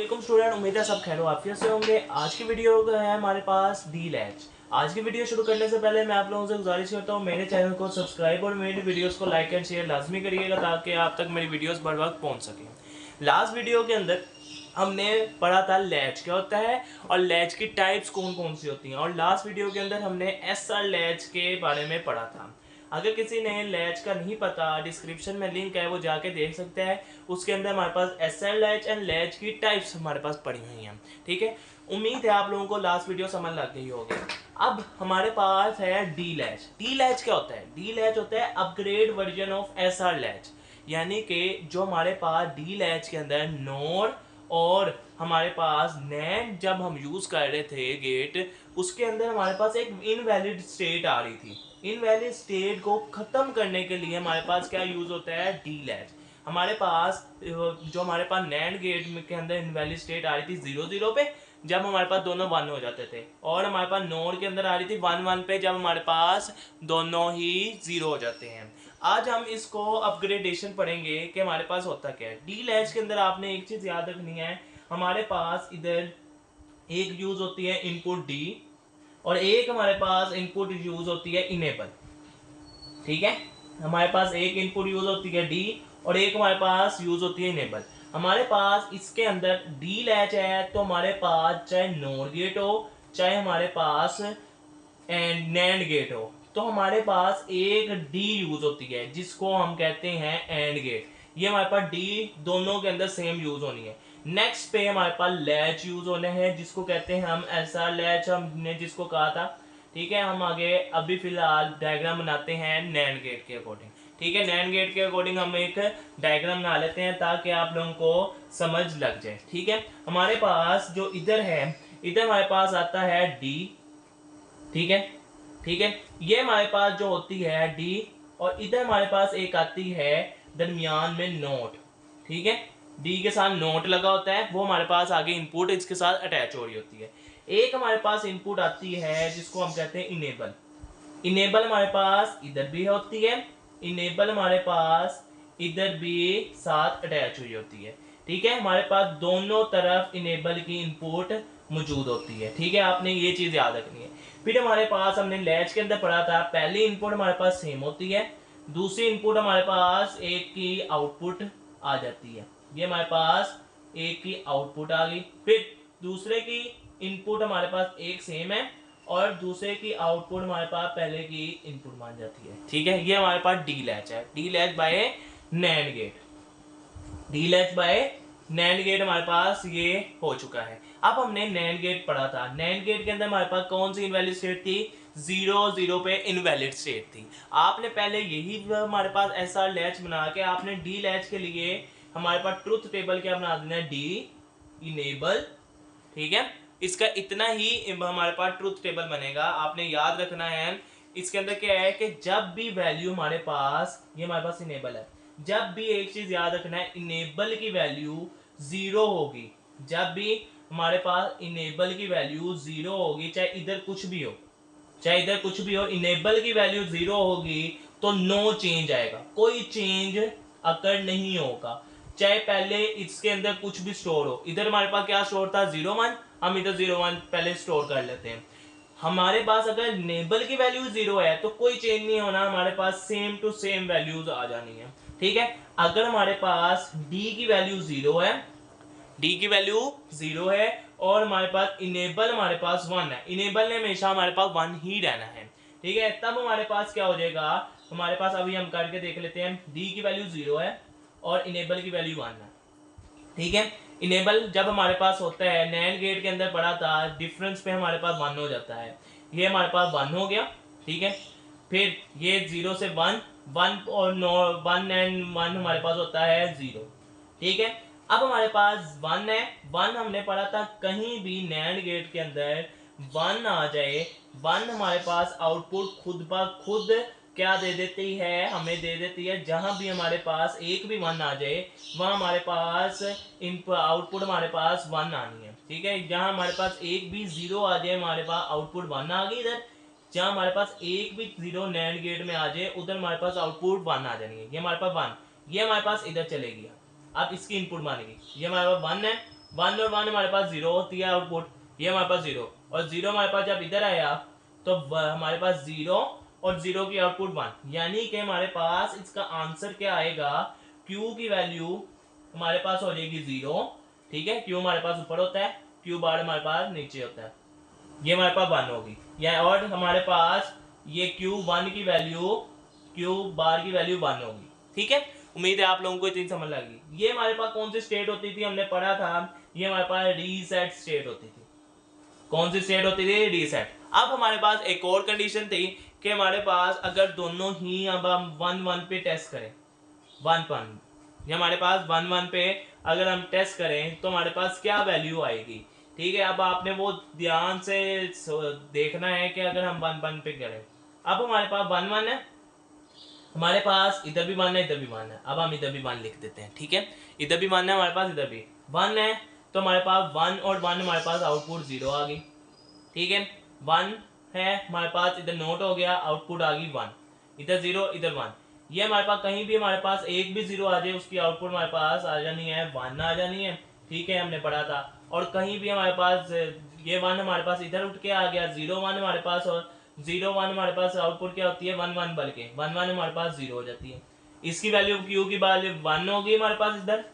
वालेकुम स्टूडेंट, उम्मीद है सब खैर आफियत से होंगे। आज की वीडियो है हमारे पास डी लैच। आज की वीडियो शुरू करने से पहले मैं आप लोगों से गुजारिश करता हूँ मेरे चैनल को सब्सक्राइब और मेरी वीडियोस को लाइक एंड शेयर लाजमी करिएगा ताकि आप तक मेरी वीडियोस बर वक्त पहुँच सकें। लास्ट वीडियो के अंदर हमने पढ़ा था लैच क्या होता है और लैच की टाइप्स कौन कौन सी होती हैं, और लास्ट वीडियो के अंदर हमने एसआर लैच के बारे में पढ़ा था। अगर किसी ने लैच का नहीं पता, डिस्क्रिप्शन में लिंक है, वो जाके देख सकते हैं। उसके अंदर हमारे पास एसआर लैच एंड लैच की टाइप्स हमारे पास पड़ी हुई हैं। ठीक है, उम्मीद है आप लोगों को लास्ट वीडियो समझ लग गई होगी। अब हमारे पास है डी लैच। डी लैच क्या होता है? डी लैच होता है upgrade version of SR latch, यानी कि जो हमारे पास डी लैच के अंदर नोर और हमारे पास नैंड जब हम यूज कर रहे थे गेट, उसके अंदर हमारे पास एक इनवैलिड स्टेट आ रही थी। इनवैलिड स्टेट को खत्म करने के लिए हमारे पास क्या यूज होता है? D latch. हमारे पास जो हमारे पास नैंड गेट के अंदर इनवैलिड स्टेट आ रही थी 0 0 पे, जब हमारे पास दोनों 1 हो जाते थे, और हमारे पास नोर के अंदर आ रही थी 1 1 पे, जब हमारे पास दोनों ही 0 हो जाते हैं। आज हम इसको अपग्रेडेशन पढ़ेंगे कि हमारे पास होता क्या है। डी लैच के अंदर आपने एक चीज याद रखनी है, हमारे पास इधर एक यूज होती है इनपुट डी और एक हमारे पास इनपुट यूज होती है इनेबल। ठीक है, हमारे पास एक इनपुट यूज होती है डी और एक हमारे पास यूज होती है इनेबल। हमारे पास इसके अंदर डी लैच है तो हमारे पास चाहे नोर गेट हो चाहे हमारे पास नैंड गेट हो, तो हमारे पास एक डी यूज होती है जिसको हम कहते हैं एंड गेट। ये हमारे पास डी दोनों के अंदर सेम यूज होनी है। नेक्स्ट पे हमारे पास लैच यूज होने हैं जिसको कहते हैं हम ऐसा लैच हमने जिसको कहा था। ठीक है, हम आगे अभी फिलहाल डायग्राम बनाते हैं नैंड गेट के अकॉर्डिंग। ठीक है, नैंड गेट के अकॉर्डिंग हम एक डायग्राम बना लेते हैं ताकि आप लोगों को समझ लग जाए। ठीक है, हमारे पास जो इधर है, इधर हमारे पास आता है डी। ठीक है, ठीक है, ये हमारे पास जो होती है डी, और इधर हमारे पास एक आती है दरमियान में नोट। ठीक है, डी के साथ नोट लगा होता है, वो हमारे पास आगे इनपुट इसके साथ अटैच हो रही होती है। एक हमारे पास इनपुट आती है जिसको हम कहते हैं इनेबल। इनेबल हमारे पास इधर भी होती है, इनेबल हमारे पास इधर भी साथ अटैच हुई होती है। ठीक है, हमारे पास दोनों तरफ इनेबल की इनपुट मौजूद होती है। ठीक है, आपने ये चीज याद रखनी है। फिर हमारे पास हमने लैच के अंदर पढ़ा था, पहली इनपुट हमारे पास सेम होती है, दूसरी इनपुट हमारे पास एक की आउटपुट आ जाती है। ये हमारे पास एक की आउटपुट आ गई। फिर दूसरे की इनपुट हमारे पास एक सेम है और दूसरे की आउटपुट हमारे पास पहले की इनपुट मान जाती है। ठीक है, ये हमारे पास डी लैच है, D latch by NAND gate. D latch by NAND gate हमारे पास ये हो चुका है। अब हमने नैंड गेट पढ़ा था, नैंड गेट के अंदर हमारे पास कौन सी इनवैलिड स्टेट थी? 0 0 पे इनवैलिड स्टेट थी। आपने पहले यही हमारे पास ऐसा लैच बना के आपने डी लैच के लिए हमारे पास ट्रुथ टेबल क्या बना देना है? D enable. ठीक है, इसका इतना ही हमारे पास ट्रुथ टेबल बनेगा। आपने याद रखना है इसके अंदर क्या है कि जब भी वैल्यू हमारे पास, ये हमारे पास इनेबल है, जब भी एक चीज याद रखना है, इनेबल की वैल्यू 0 होगी। जब भी हमारे पास इनेबल की वैल्यू 0 होगी, चाहे इधर कुछ भी हो, चाहे इधर कुछ भी हो, इनेबल की वैल्यू 0 होगी तो नो चेंज आएगा, कोई चेंज अकर नहीं होगा। चाहे पहले इसके अंदर कुछ भी स्टोर हो, इधर हमारे पास क्या स्टोर था? 0 1, हम इधर 0 1 पहले स्टोर कर लेते हैं। हमारे पास अगर इनेबल की वैल्यू 0 है तो कोई चेंज नहीं होना, हमारे पास सेम टू सेम वैल्यूज आ जानी है। ठीक है, अगर हमारे पास डी की वैल्यू 0 है, डी की वैल्यू 0 है और हमारे पास इनेबल हमारे पास 1 है, इनेबल ने हमेशा हमारे पास 1 ही रहना है। ठीक है, तब हमारे पास क्या हो जाएगा? हमारे पास अभी हम करके देख लेते हैं, डी की वैल्यू 0 है और इनेबल की वैल्यू 1 है। ठीक है, इनेबल जब हमारे पास होता है, नैंड गेट के अंदर पड़ा था, डिफरेंस पे हमारे पास 1 हो जाता है, ये हमारे पास 1 हो गया। ठीक है, फिर ये 0 से 1, 1 और 1 एंड 1 हमारे पास होता है 0। ठीक है, अब हमारे पास 1 है, 1 हमने पढ़ा था कहीं भी नैंड गेट के अंदर 1 आ जाए, 1 हमारे पास आउटपुट खुद ब खुद क्या दे देती है? हमें दे देती है, जहां भी हमारे पास एक भी 1 आ जाए वहां हमारे पास इनपुट आउटपुट हमारे पास 1 आनी है। ठीक है, जहां हमारे पास एक भी 0 आ जाए हमारे पास आउटपुट 1 आ गई। इधर जहां हमारे पास एक भी 0 नैंड गेट में आ जाए उधर हमारे पास आउटपुट 1 आ जानी है। ये हमारे पास 1, ये हमारे पास इधर चलेगी। अब इसकी इनपुट मानेगी, ये हमारे पास 1 है 1 और 1 हमारे पास 0 होती है आउटपुट, ये हमारे पास 0 और 0 हमारे पास जब इधर आया तो हमारे पास 0 और 0 की आउटपुट 1, यानी कि हमारे पास इसका आंसर क्या आएगा, Q की वैल्यू हमारे पास हो जाएगी 0, ठीक है। Q हमारे पास ऊपर होता है, Q बार हमारे पास नीचे होता है, ये हमारे पास 1 होगी, या और हमारे पास ये Q1 की वैल्यू Q बार की वैल्यू 1 होगी, ठीक है। उम्मीद है आप लोगों को इतनी समझ लगी। ये हमारे पास कौन सी स्टेट होती थी, हमने पढ़ा था, ये हमारे पास रीसेट स्टेट होती थी। कौन सी स्टेट होती थी, रीसेट। अब हमारे पास एक और कंडीशन थी कि हमारे पास अगर दोनों ही अब हम 1-1 पे टेस्ट करें, 1-1, ये हमारे पास 1-1 पे अगर हम टेस्ट करें तो हमारे पास क्या वैल्यू आएगी, ठीक है। अब आपने वो ध्यान से देखना है कि अगर हम 1-1 पे करें, अब हमारे पास 1-1 है, हमारे पास इधर भी 1 है, इधर भी 1 है, अब हम इधर भी 1 लिख देते हैं, ठीक है। इधर भी 1 है हमारे पास, इधर भी 1 है, तो हमारे पास 1 और 1 हमारे पास आउटपुट 0 आ गई, ठीक है। 1 है हमारे पास, इधर नोट हो गया, आउटपुट आ गई 1, इधर 0 इधर 1, ये हमारे पास कहीं भी हमारे पास एक भी 0 आ जाए उसकी आउटपुट हमारे पास आ जानी है 1 आ जानी है, ठीक है, हमने पढ़ा था। और कहीं भी हमारे पास ये 1 हमारे पास इधर उठ के आ गया, 0-1 हमारे पास, और 0-1 हमारे पास आउटपुट क्या होती है 1-1, बल्कि 1-1 हमारे पास 0 हो जाती है। इसकी वैल्यू Q की वैल्यू 1 होगी हमारे पास, इधर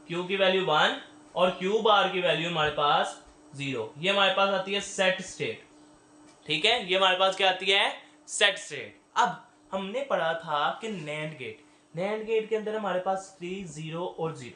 Q की वैल्यू 1 और Q बार की वैल्यू हमारे पास 0, ये हमारे पास आती है सेट स्टेट, ठीक है। ये हमारे पास क्या आती है, सेट स्टेट। अब हमने पढ़ा था कि नैंड गेट, नैंड गेट के अंदर हमारे पास 3 0 और 0,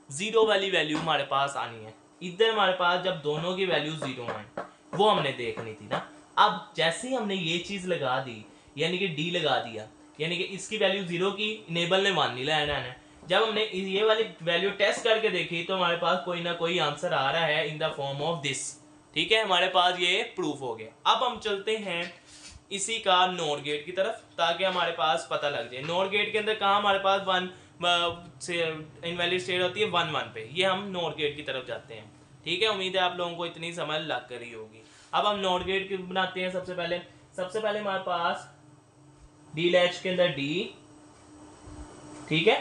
0 वाली वैल्यू हमारे पास आनी है, इधर हमारे पास जब दोनों की वैल्यू 0 आए वो हमने देखनी थी ना। अब जैसे ही हमने ये चीज लगा दी, यानी कि डी लगा दिया, यानी कि इसकी वैल्यू 0 की, इनेबल ने 1 नहीं लाना है, जब हमने ये वाली वैल्यू टेस्ट करके देखी तो हमारे पास कोई ना कोई आंसर आ रहा है in the form of this, ठीक है, हमारे पास ये प्रूफ हो गया। अब हम चलते हैं इसी का नोट गेट की तरफ, ताकि हमारे पास पता लग जाए नोट गेट के अंदर कहाँ हमारे पास 1 से इनवैलिड स्टेट होती है 1-1 पे, ये हम नोट गेट की तरफ जाते हैं, ठीक है। उम्मीद है आप लोगों को इतनी समझ लग कर ही होगी। अब हम नोट गेट बनाते हैं। सबसे पहले हमारे पास डी लैच के अंदर डी, ठीक है।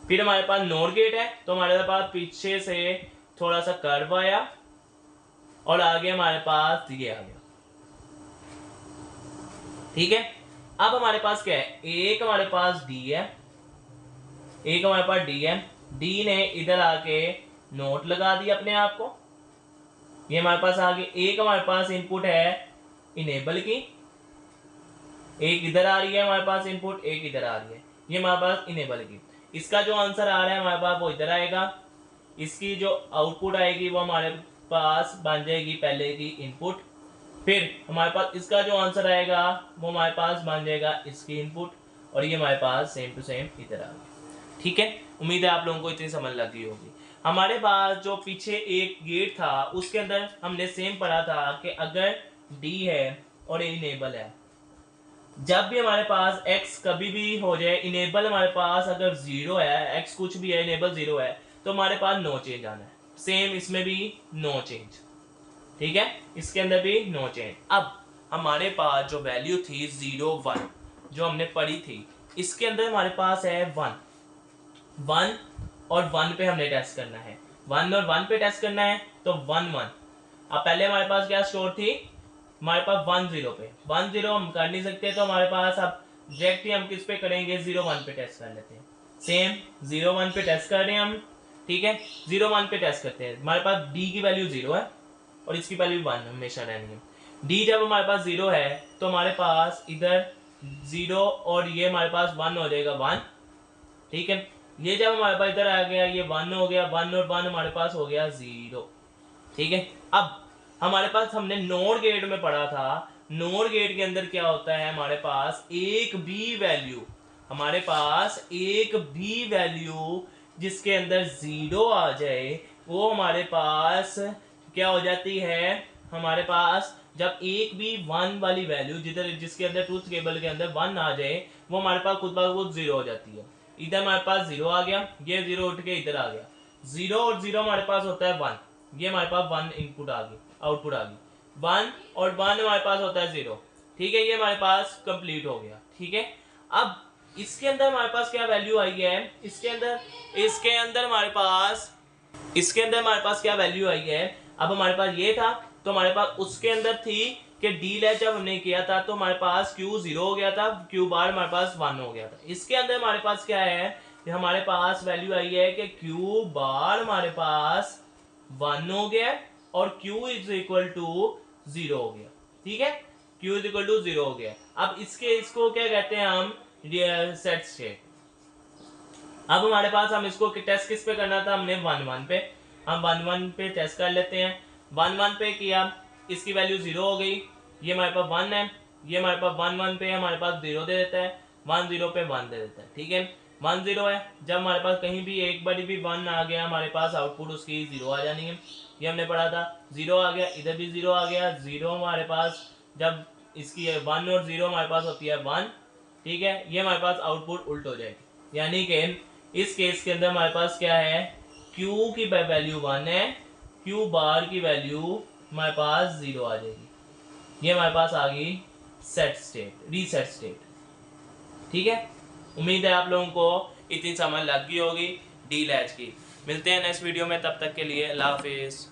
फिर हमारे पास नोट गेट है, तो हमारे पास पीछे से थोड़ा सा कर्व आया और आगे हमारे पास ये आ गया, ठीक है। अब हमारे पास क्या है, एक हमारे पास डी है, एक हमारे पास डी है, डी ने इधर आके नोट लगा दिया अपने आप को, ये हमारे पास आगे एक हमारे पास इनपुट है इनेबल की, एक इधर आ रही है हमारे पास इनपुट, एक इधर आ रही है, ये हमारे पास इनेबल की। इसका जो आंसर आ रहा है हमारे पास वो इधर आएगा, इसकी जो आउटपुट आएगी वो हमारे पास बन जाएगी पहले की इनपुट, फिर हमारे पास इसका जो आंसर आएगा वो हमारे पास बन जाएगा इसकी इनपुट, और ये हमारे पास सेम टू सेम इधर आ गया, ठीक है। उम्मीद है आप लोगों को इतनी समझ लगी होगी। हमारे पास जो पीछे एक गेट था उसके अंदर हमने सेम पढ़ा था कि अगर डी है और इनेबल है, जब भी हमारे पास x कभी भी हो जाए, इनेबल हमारे पास अगर 0 है, x कुछ भी है, इनेबल 0 है, तो हमारे पास नो चेंज आना है। सेम इसमें भी नो चेंज, ठीक है, इसके अंदर भी नो चेंज। अब हमारे पास जो वैल्यू थी 0-1 जो हमने पढ़ी थी, इसके अंदर हमारे पास है 1 और 1 पे हमने टेस्ट करना है, 1 और 1 पे टेस्ट करना है, तो 1-1। अब पहले हमारे पास क्या स्टोर थी, हमारे पास 1-0 पे, 1-0 हम कर नहीं सकते, तो हमारे पास अब डायरेक्ट ही हम किस पे करेंगे, 0-1 पे टेस्ट कर लेते हैं। सेम 0-1 पे टेस्ट कर रहे हैं हम, ठीक है, 0-1 पे टेस्ट करते हैं। हमारे पास डी की वैल्यू 0 है और इसकी वैल्यू 1 हमेशा रहनी है। डी जब हमारे पास 0 है तो हमारे पास इधर 0 और ये हमारे पास 1 हो जाएगा 1, ठीक है। ये जब हमारे पास इधर आ गया ये 1 हो गया, 1 और 1 हमारे पास हो गया 0, ठीक है। अब हमारे पास हमने नोट गेट में पढ़ा था, नोट गेट के अंदर क्या होता है, हमारे पास एक भी वैल्यू, हमारे पास एक भी वैल्यू जिसके अंदर 0 आ जाए वो हमारे पास क्या हो जाती है, हमारे पास जब एक भी 1 वाली वैल्यू जिधर जिसके अंदर ट्रूथ टेबल के अंदर 1 आ जाए वो हमारे पास खुद ब खुद 0 हो जाती है। इधर हमारे पास 0 आ गया, ये 0 उठ के इधर आ गया, 0 और 0 हमारे पास होता है 1, ये हमारे पास 1 इनपुट आ गई, आउटपुट आ गई, 1 और 1 हमारे पास होता है 0, ठीक है, ये हमारे पास कंप्लीट हो गया, ठीक है। अब इसके अंदर हमारे पास क्या वैल्यू आई है, इसके अंदर हमारे पास इसके अंदर हमारे पास क्या वैल्यू आई है, अब हमारे पास ये था तो हमारे पास उसके अंदर थी कि डी लैच जब हमने किया था तो हमारे पास क्यू 0 हो गया था, क्यू बार हमारे पास 1 हो गया था। इसके अंदर हमारे पास क्या है कि हमारे पास वैल्यू आई है कि क्यू बार हमारे पास 1 हो गया और क्यू इज इक्वल टू 0 हो गया। ठीक है, क्यू इज इक्वल टू 0 हो गया। अब इसको क्या कहते हैं हम, सेट स्टेट। अब हमारे पास हम इसको टेस्ट किस पे करना था, हमने 1 1 पे, हम 1 1 पे टेस्ट कर लेते हैं। 1 1 पे किया, इसकी वैल्यू 0 हो गई, ये हमारे पास 1 है, ये हमारे पास 1 1 पे हमारे पास 0 दे देता है, 1 0 पे 1 दे देता है। ठीक है, 1 0 है, जब हमारे पास कहीं भी एक बारी भी 1 आ गया हमारे पास आउटपुट उसकी 0 आ जानी है। ये हमने पढ़ा था, 0 आ गया, इधर भी 0 आ गया, 0 हमारे पास जब इसकी 1 और 0 हमारे पास होती है 1। ठीक है, ये हमारे पास आउटपुट उल्ट हो जाएगी, यानी कि इस केस के अंदर हमारे पास क्या है, Q की वैल्यू 1 है, Q बार की वैल्यू हमारे पास 0 आ जाएगी। ये हमारे पास आ गई सेट स्टेट, रीसेट स्टेट। ठीक है, उम्मीद है आप लोगों को इतनी समझ लग गई होगी डी लैच की। मिलते हैं नेक्स्ट वीडियो में, तब तक के लिए अल्लाह हाफिज़।